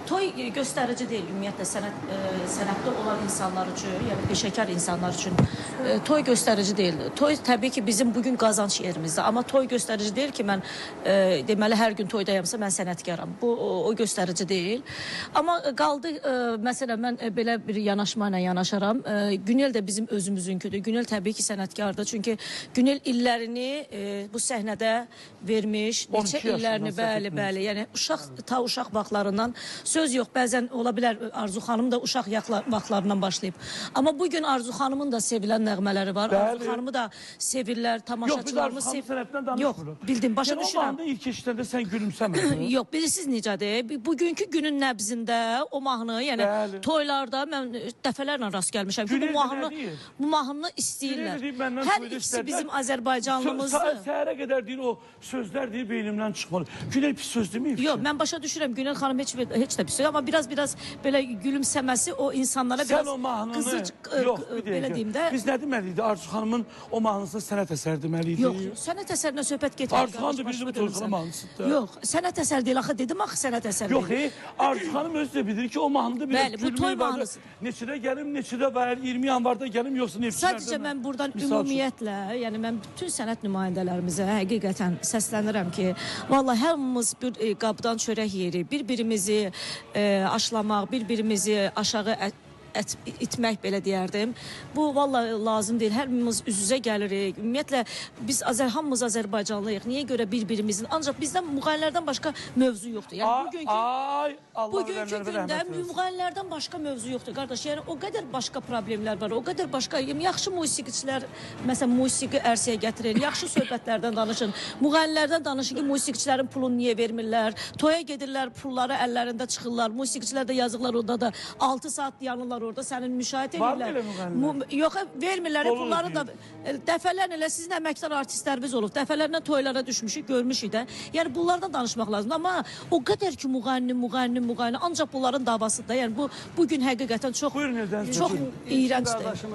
toy göstərici deyil ümumiyyətlə sənətdə olan insanlar üçün, yəni peşəkar insanlar üçün toy göstərici deyil. Toy təbii ki bizim bugün qazanç yerimizdə, amma toy göstərici deyil ki mən deməli hər gün toydayamsa mən sənətkaram. Bu o göstərici deyil. Amma qaldı məsələn mən belə bir yanaşma ilə yanaşaram. Günel də bizim özümüzünküdür. Günel təbii ki sənətkardır. Çünki Günel illərini bu səhnədə vermiş, neçə illərini bəli, yəni uşaq vaxtlarından söz yox. Bəzən ola bilər Arzu xanım da uşaq vaxtlarından başlayıb. Amma bugün Arzu xanımın da sevilən nəğmələri var. Arzu xanımı da sevirlər, tamaşaçılarımız sevirlər. Yox, bildim, başa düşürəm. O anda ilk eşitəndə sən gülümsəmədin. Yox, bilirsiniz necədir? Bugünkü günün nəbzində o mahnı, yəni toylarda mən dəfələrlə rast gəlmişəm ki, bu mahnını istəyirlər. Hər ikisi bizim Azərbaycanlımızdır. Səhərə qədər deyir, o sözlər deyir, beynimdən çıxmalı. Günel pis söz deməyib ki. Yox, mən başa düşürəm, Günel xanım heç də pis söz, amma biraz belə gülümsəməsi o insanlara biraz qızıc, belə deyim də. Biz nə deməliydi? Arzu xanımın o mahnısı sənət əsər deməliydi. Yox, sənət əsərinə söhbət getmir. Arzu xanım da bizim toyxana mahnısıdır. Yox, sənət əsər deyil, axı dedim axı sənət əsər deyil. Yox, Arzu xanım özü də bilir ki, o mahnıda bir gülmək var. Neçədə gəlim, neçədə var, 20 yanvarda gəlim, yoxsa nefçilərdə. Sadəcə mən buradan ümumiyyətlə, yəni mən bütün sənət nümayəndələrimizə həqiqətən səslənirəm ki, vallahi hamımız bir qabdan çörək yeri, bir-birimizi aşlamaq, bir-birimizi aşağı itmək belə deyərdim. Bu vallahi lazım deyil. Hər birimiz üz-üzə gəlirik. Ümumiyyətlə biz hamımız Azərbaycanlıyıq. Niyə görə bir-birimizin? Ancaq bizdən müğənnilərdən başqa mövzu yoxdur. Yəni bugünkü gündə müğənnilərdən başqa mövzu yoxdur, qardaş. Yəni o qədər başqa problemlər var. O qədər başqa yaxşı musiqiçilər məsələn musiqi ərsəyə gətirin, yaxşı söhbətlərdən danışın. Müğənnilərdən danışın ki, musiqiçilərin pulunu niyə vermirlər? Toya gedirlər, pulları əllərində çıxırlar. Musiqiçilər də yazıqlar orada da 6 saat yanırlar orada sənin müşahidə edirlər. Yox, vermirlər pulları da dəfələrlə sizin əməkdar artistlərimiz olub. Dəfələrlə toylara düşmüşük, görmüşük də. Yəni bunlardan danışmaq lazımdır. Amma o qədər ki müğənni ancaq bunların davasıdır. Yəni bu gün həqiqətən çox iyrəncdir.